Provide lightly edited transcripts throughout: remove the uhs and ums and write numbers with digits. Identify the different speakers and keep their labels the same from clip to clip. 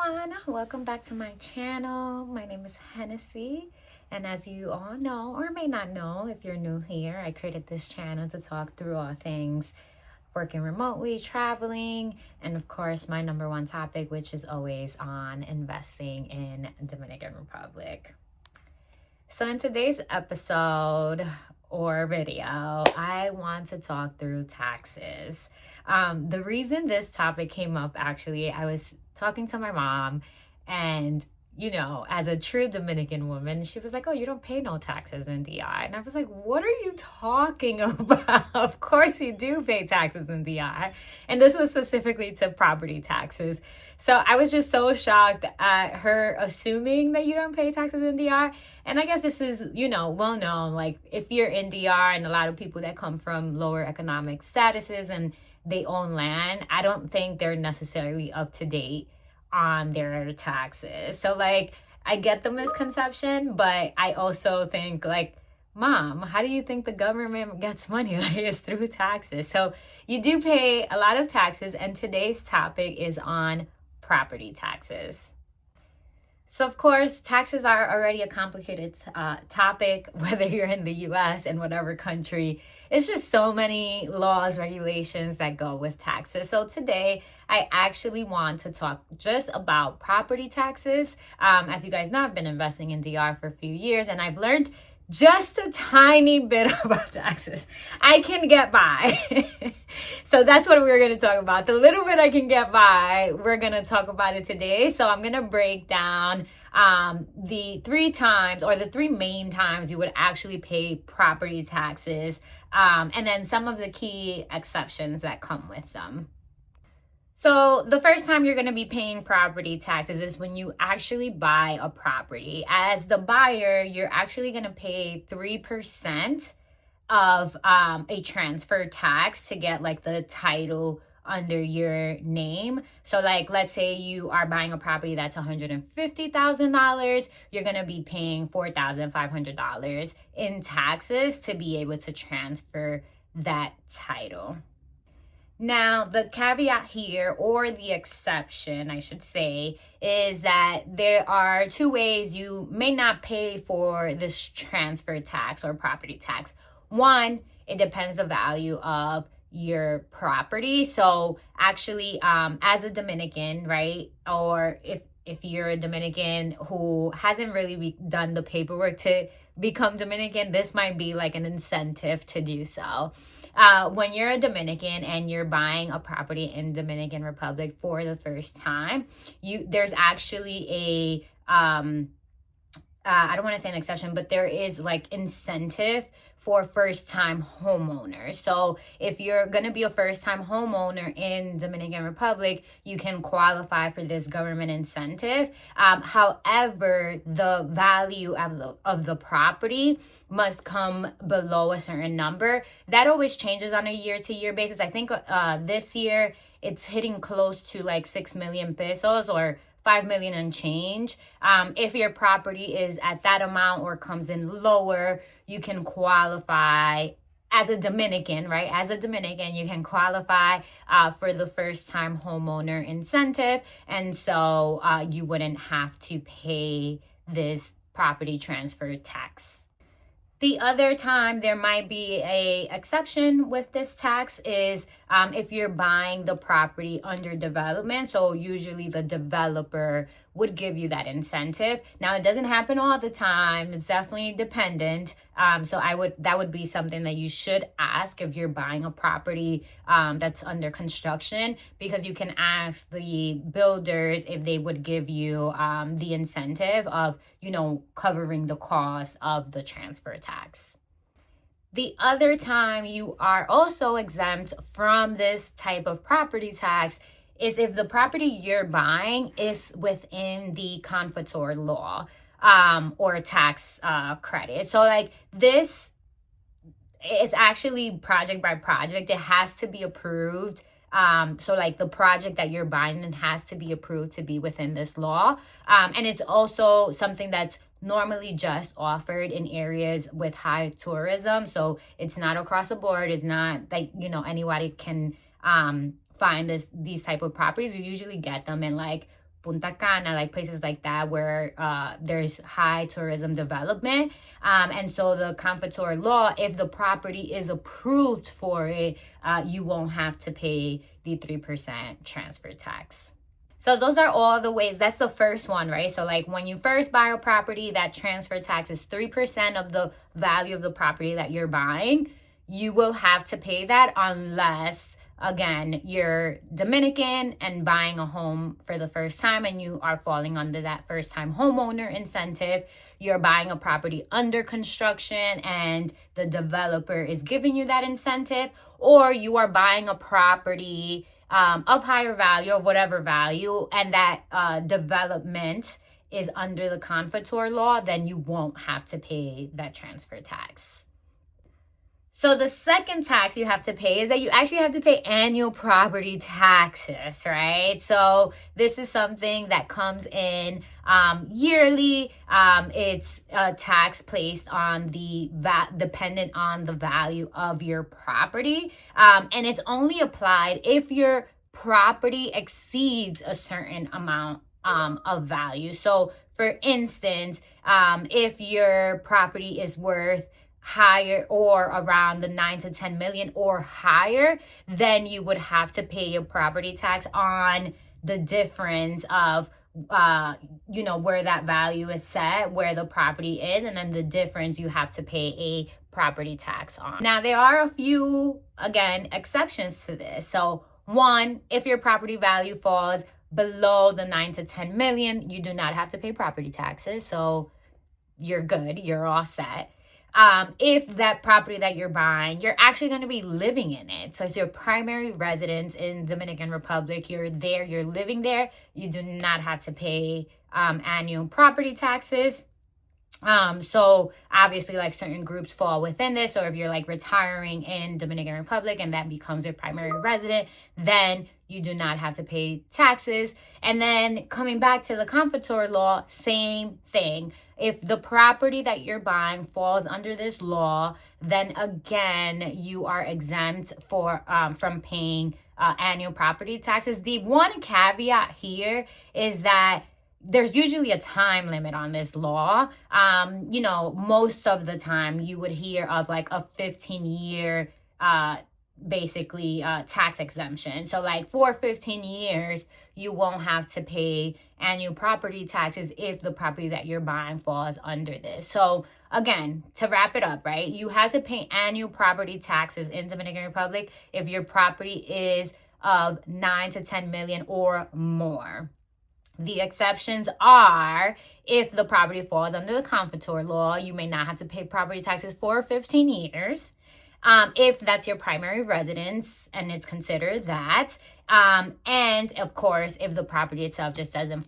Speaker 1: everyone, welcome back to my channel. My name is Hennessy, and as you all know or may not know, if you're new here, I created this channel to talk through all things working remotely, traveling, and of course my number one topic, which is always on investing in Dominican Republic. So in today's episode or video, I want to talk through taxes. The reason this topic came up, actually, I was talking to my mom, and as a true Dominican woman, she was like, "Oh, you don't pay no taxes in DI." And I was like, "What are you talking about?" Of course you do pay taxes in DI. And this was specifically to property taxes. So I was just so shocked at her assuming that you don't pay taxes in DR. And I guess this is, well known. Like, if you're in DR and a lot of people that come from lower economic statuses and they own land, I don't think they're necessarily up to date on their taxes. So, like, I get the misconception, but I also think, like, Mom, how do you think the government gets money? Like, it's through taxes. So you do pay a lot of taxes, and today's topic is on property taxes. So, of course, taxes are already a complicated topic, whether you're in the U.S. and whatever country. It's just so many laws, regulations that go with taxes. So today, I actually want to talk just about property taxes. As you guys know, I've been investing in DR for a few years, and I've learned just a tiny bit about taxes. I can get by. So that's what we're going to talk about. The little bit I can get by, we're going to talk about it today. So I'm going to break down the three main times you would actually pay property taxes, and then some of the key exceptions that come with them. So the first time you're going to be paying property taxes is when you actually buy a property. As the buyer, you're actually going to pay 3% of a transfer tax to get like the title under your name. So, like, let's say you are buying a property that's $150,000, you're going to be paying $4,500 in taxes to be able to transfer that title. Now, the caveat here, or the exception, I should say, is that there are two ways you may not pay for this transfer tax or property tax. One, it depends the value of your property. So actually, as a Dominican, right, or if you're a Dominican who hasn't really done the paperwork to become Dominican, this might be like an incentive to do so. When you're a Dominican and you're buying a property in Dominican Republic for the first time, there's actually a I don't want to say an exception, but there is like incentive for first-time homeowners. So if you're going to be a first-time homeowner in Dominican Republic, you can qualify for this government incentive. However, the value of the property must come below a certain number. That always changes on a year-to-year basis. I think this year it's hitting close to like 6 million pesos or 5 million and change. If your property is at that amount or comes in lower, you can qualify as a Dominican, right? As a Dominican, you can qualify for the first time homeowner incentive. And so you wouldn't have to pay this property transfer tax. The other time there might be a exception with this tax is if you're buying the property under development. So usually the developer would give you that incentive. Now, it doesn't happen all the time. It's definitely dependent. So that would be something that you should ask if you're buying a property that's under construction, because you can ask the builders if they would give you the incentive of, covering the cost of the transfer tax. The other time you are also exempt from this type of property tax is if the property you're buying is within the confiteor law or tax credit. So like this is actually project by project. It has to be approved. So like the project that you're buying has to be approved to be within this law. And it's also something that's normally just offered in areas with high tourism. So it's not across the board. It's not like, anybody can find these type of properties. You usually get them in like Punta Cana, like places like that where there's high tourism development. And so the Confitor law, if the property is approved for it, you won't have to pay the 3% transfer tax. So those are all the ways. That's the first one, right? So like when you first buy a property, that transfer tax is 3% of the value of the property that you're buying. You will have to pay that unless, again, you're Dominican and buying a home for the first time and you are falling under that first-time homeowner incentive. You're buying a property under construction and the developer is giving you that incentive, or you are buying a property of higher value, of whatever value, and that development is under the Confitor law, then you won't have to pay that transfer tax. So the second tax you have to pay is that you actually have to pay annual property taxes, right? So this is something that comes in yearly. It's a tax placed on the dependent on the value of your property. And it's only applied if your property exceeds a certain amount of value. So for instance, if your property is worth higher or around the 9 to 10 million or higher, then you would have to pay your property tax on the difference of where that value is set, where the property is, and then the difference you have to pay a property tax on. Now there are a few, again, exceptions to this. So one, if your property value falls below the 9 to 10 million, you do not have to pay property taxes. So you're good, you're all set. If that property that you're buying, you're actually going to be living in it. So it's your primary residence in Dominican Republic. You're there, you're living there. You do not have to pay annual property taxes. So obviously like certain groups fall within this. So if you're like retiring in Dominican Republic and that becomes your primary resident, then you do not have to pay taxes. And then coming back to the Confitor law, same thing. If the property that you're buying falls under this law, then again, you are exempt from paying annual property taxes. The one caveat here is that there's usually a time limit on this law. Most of the time you would hear of like a 15-year tax exemption. So like for 15 years, you won't have to pay annual property taxes if the property that you're buying falls under this. So again, to wrap it up, right? You have to pay annual property taxes in Dominican Republic if your property is of 9 to 10 million or more. The exceptions are if the property falls under the Confitor law, you may not have to pay property taxes for 15 years. If that's your primary residence and it's considered that. And of course, if the property itself just doesn't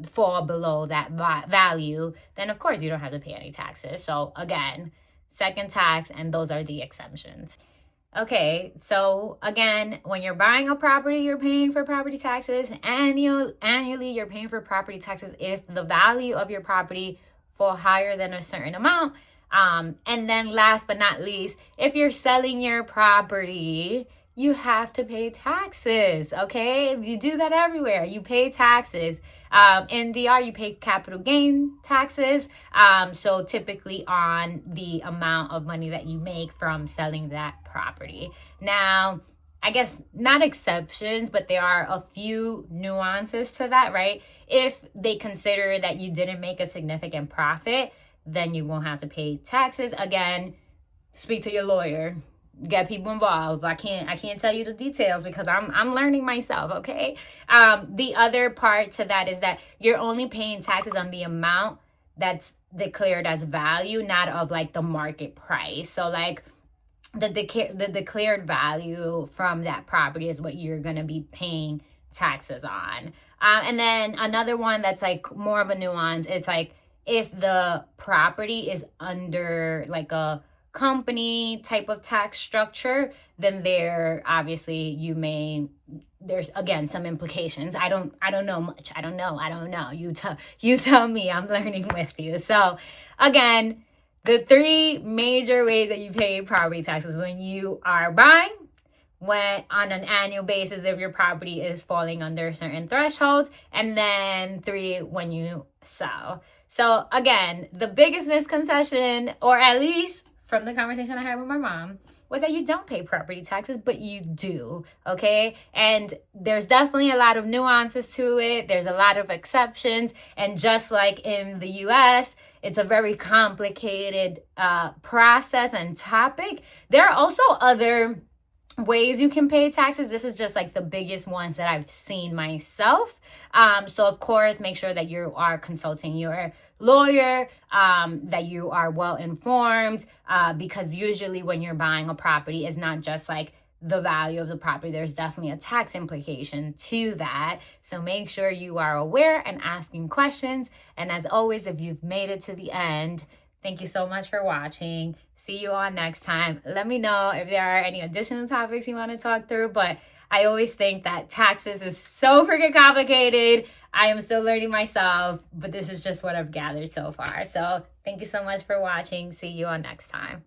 Speaker 1: fall below that value, then of course you don't have to pay any taxes. So again, second tax, and those are the exemptions. Okay, so again, when you're buying a property, you're paying for property taxes. Annually, you're paying for property taxes if the value of your property fall higher than a certain amount. And then last but not least, if you're selling your property, you have to pay taxes, okay? You do that everywhere. You pay taxes. In DR, you pay capital gain taxes. So typically on the amount of money that you make from selling that property. Now, I guess not exceptions, but there are a few nuances to that, right? If they consider that you didn't make a significant profit, then you won't have to pay taxes. Again, speak to your lawyer. Get people involved. I can't tell you the details because I'm learning myself, okay? The other part to that is that you're only paying taxes on the amount that's declared as value, not of like the market price. So like the declared value from that property is what you're going to be paying taxes on. And then another one that's like more of a nuance, it's like if the property is under like a company type of tax structure, then there's again some implications. I don't know much. I don't know. You tell me. I'm learning with you. So again, the three major ways that you pay property taxes: when you are buying, when on an annual basis if your property is falling under a certain threshold, and then 3 when you sell. So again, the biggest misconception, or at least from the conversation I had with my mom, was that you don't pay property taxes, but you do, okay? And there's definitely a lot of nuances to it. There's a lot of exceptions. And just like in the US, it's a very complicated process and topic. There are also other ways you can pay taxes. This is just like the biggest ones that I've seen myself. So of course, make sure that you are consulting your lawyer, that you are well informed, because usually when you're buying a property, it's not just like the value of the property. There's definitely a tax implication to that. So make sure you are aware and asking questions. And as always, if you've made it to the end, thank you so much for watching. See you all next time. Let me know if there are any additional topics you want to talk through, but I always think that taxes is so freaking complicated. I am still learning myself, but this is just what I've gathered so far. So thank you so much for watching. See you all next time.